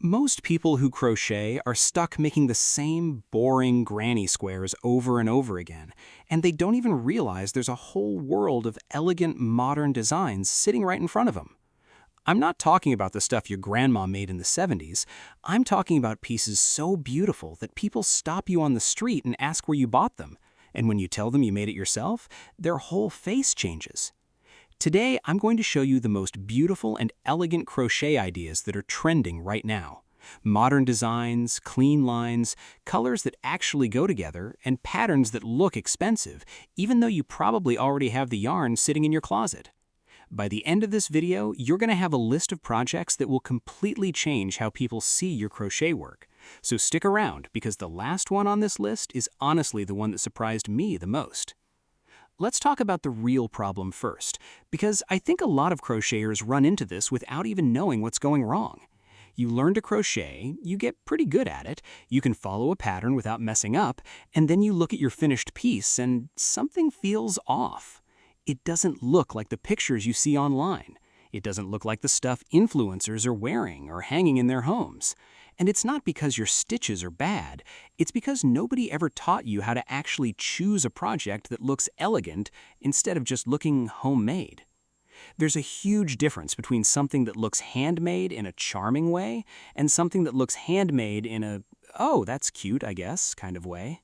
Most people who crochet are stuck making the same boring granny squares over and over again, and they don't even realize there's a whole world of elegant modern designs sitting right in front of them. I'm not talking about the stuff your grandma made in the 70s. I'm talking about pieces so beautiful that people stop you on the street and ask where you bought them. And when you tell them you made it yourself, their whole face changes. Today, I'm going to show you the most beautiful and elegant crochet ideas that are trending right now. Modern designs, clean lines, colors that actually go together, and patterns that look expensive, even though you probably already have the yarn sitting in your closet. By the end of this video, you're going to have a list of projects that will completely change how people see your crochet work. So stick around, because the last one on this list is honestly the one that surprised me the most. Let's talk about the real problem first, because I think a lot of crocheters run into this without even knowing what's going wrong. You learn to crochet, you get pretty good at it, you can follow a pattern without messing up, and then you look at your finished piece and something feels off. It doesn't look like the pictures you see online. It doesn't look like the stuff influencers are wearing or hanging in their homes. And it's not because your stitches are bad, it's because nobody ever taught you how to actually choose a project that looks elegant instead of just looking homemade. There's a huge difference between something that looks handmade in a charming way and something that looks handmade in a, oh, that's cute, I guess, kind of way.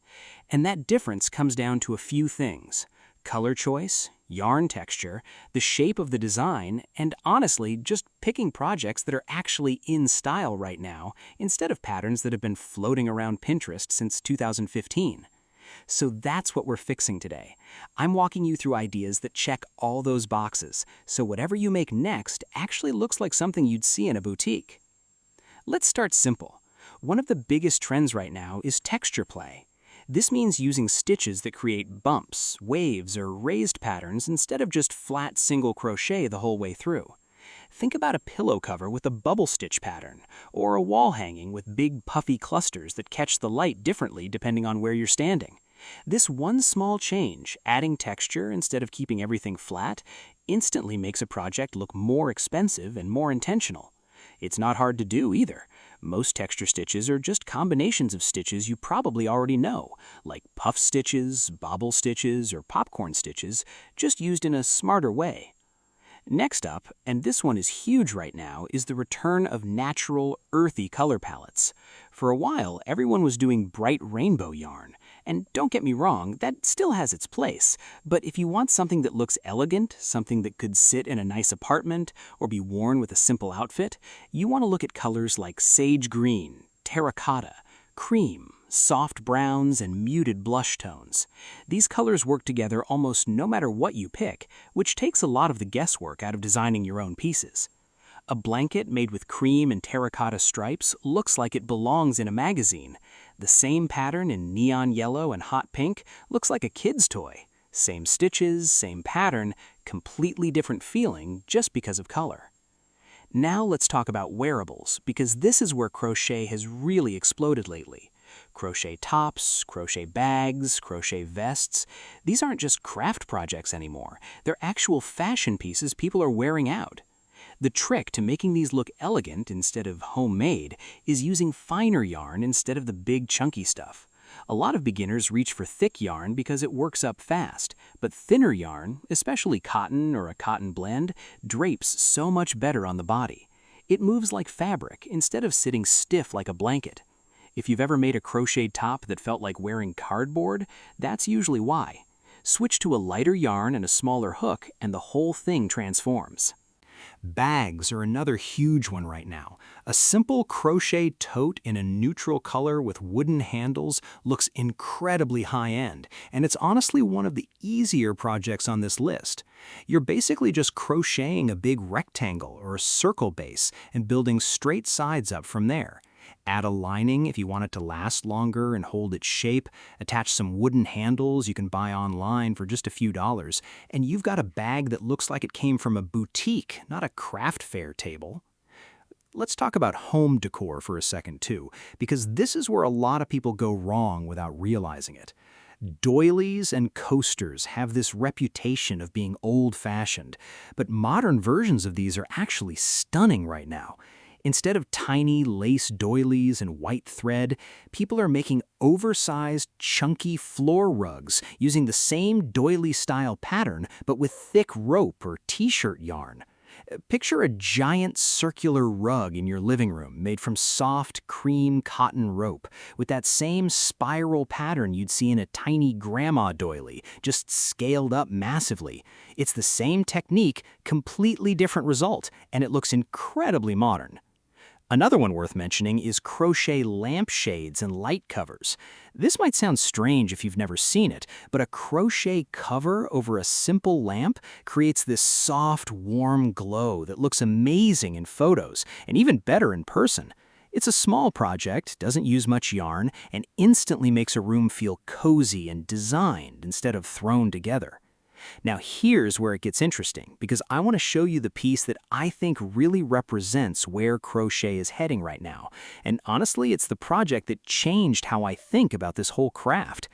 And that difference comes down to a few things: color choice, yarn texture, the shape of the design, and honestly, just picking projects that are actually in style right now instead of patterns that have been floating around Pinterest since 2015. So that's what we're fixing today. I'm walking you through ideas that check all those boxes, so whatever you make next actually looks like something you'd see in a boutique. Let's start simple. One of the biggest trends right now is texture play. This means using stitches that create bumps, waves, or raised patterns instead of just flat single crochet the whole way through. Think about a pillow cover with a bubble stitch pattern, or a wall hanging with big puffy clusters that catch the light differently depending on where you're standing. This one small change, adding texture instead of keeping everything flat, instantly makes a project look more expensive and more intentional. It's not hard to do either. Most texture stitches are just combinations of stitches you probably already know, like puff stitches, bobble stitches, or popcorn stitches, just used in a smarter way. Next up, and this one is huge right now, is the return of natural, earthy color palettes. For a while, everyone was doing bright rainbow yarn. And don't get me wrong, that still has its place. But if you want something that looks elegant, something that could sit in a nice apartment, or be worn with a simple outfit, you want to look at colors like sage green, terracotta, cream, soft browns, and muted blush tones. These colors work together almost no matter what you pick, which takes a lot of the guesswork out of designing your own pieces. A blanket made with cream and terracotta stripes looks like it belongs in a magazine. The same pattern in neon yellow and hot pink looks like a kid's toy. Same stitches, same pattern, completely different feeling just because of color. Now let's talk about wearables, because this is where crochet has really exploded lately. Crochet tops, crochet bags, crochet vests. These aren't just craft projects anymore. They're actual fashion pieces people are wearing out. The trick to making these look elegant instead of homemade is using finer yarn instead of the big chunky stuff. A lot of beginners reach for thick yarn because it works up fast, but thinner yarn, especially cotton or a cotton blend, drapes so much better on the body. It moves like fabric instead of sitting stiff like a blanket. If you've ever made a crocheted top that felt like wearing cardboard, that's usually why. Switch to a lighter yarn and a smaller hook, and the whole thing transforms. Bags are another huge one right now. A simple crochet tote in a neutral color with wooden handles looks incredibly high-end, and it's honestly one of the easier projects on this list. You're basically just crocheting a big rectangle or a circle base and building straight sides up from there. Add a lining if you want it to last longer and hold its shape, attach some wooden handles you can buy online for just a few dollars, and you've got a bag that looks like it came from a boutique, not a craft fair table. Let's talk about home decor for a second too, because this is where a lot of people go wrong without realizing it. Doilies and coasters have this reputation of being old-fashioned, but modern versions of these are actually stunning right now. Instead of tiny lace doilies and white thread, people are making oversized, chunky floor rugs using the same doily-style pattern but with thick rope or t-shirt yarn. Picture a giant circular rug in your living room made from soft, cream cotton rope, with that same spiral pattern you'd see in a tiny grandma doily, just scaled up massively. It's the same technique, completely different result, and it looks incredibly modern. Another one worth mentioning is crochet lampshades and light covers. This might sound strange if you've never seen it, but a crochet cover over a simple lamp creates this soft, warm glow that looks amazing in photos, and even better in person. It's a small project, doesn't use much yarn, and instantly makes a room feel cozy and designed instead of thrown together. Now here's where it gets interesting, because I want to show you the piece that I think really represents where crochet is heading right now. And honestly, it's the project that changed how I think about this whole craft.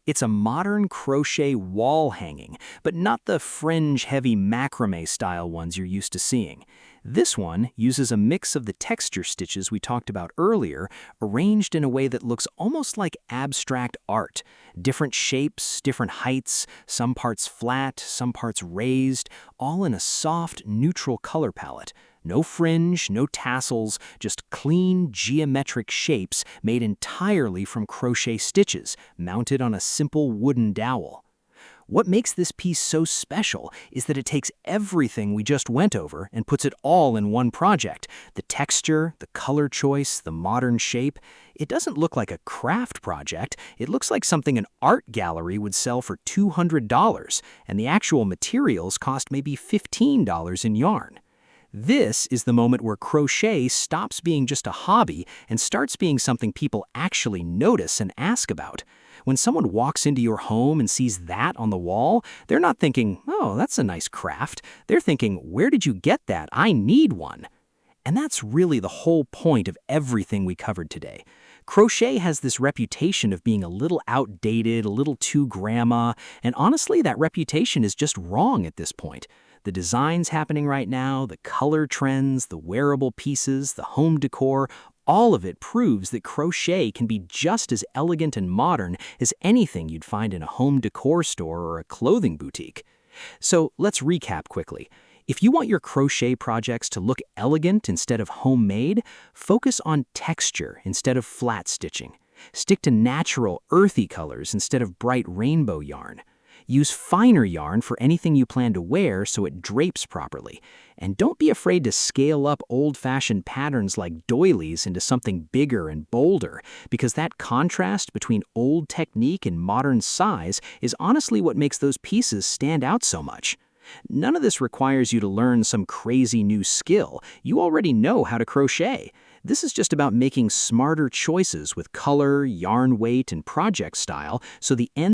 It's a modern crochet wall hanging, but not the fringe-heavy macrame-style ones you're used to seeing. This one uses a mix of the texture stitches we talked about earlier, arranged in a way that looks almost like abstract art. Different shapes, different heights, some parts flat, some parts raised, all in a soft, neutral color palette. No fringe, no tassels, just clean, geometric shapes made entirely from crochet stitches, mounted on a simple wooden dowel. What makes this piece so special is that it takes everything we just went over and puts it all in one project. The texture, the color choice, the modern shape. It doesn't look like a craft project. It looks like something an art gallery would sell for $200, and the actual materials cost maybe $15 in yarn. This is the moment where crochet stops being just a hobby and starts being something people actually notice and ask about. When someone walks into your home and sees that on the wall, they're not thinking, "Oh, that's a nice craft." They're thinking, "Where did you get that? I need one." And that's really the whole point of everything we covered today. Crochet has this reputation of being a little outdated, a little too grandma, and honestly, that reputation is just wrong at this point. The designs happening right now, the color trends, the wearable pieces, the home decor, all of it proves that crochet can be just as elegant and modern as anything you'd find in a home decor store or a clothing boutique. So let's recap quickly. If you want your crochet projects to look elegant instead of homemade, focus on texture instead of flat stitching. Stick to natural, earthy colors instead of bright rainbow yarn. Use finer yarn for anything you plan to wear so it drapes properly. And don't be afraid to scale up old-fashioned patterns like doilies into something bigger and bolder, because that contrast between old technique and modern size is honestly what makes those pieces stand out so much. None of this requires you to learn some crazy new skill. You already know how to crochet. This is just about making smarter choices with color, yarn weight, and project style so the end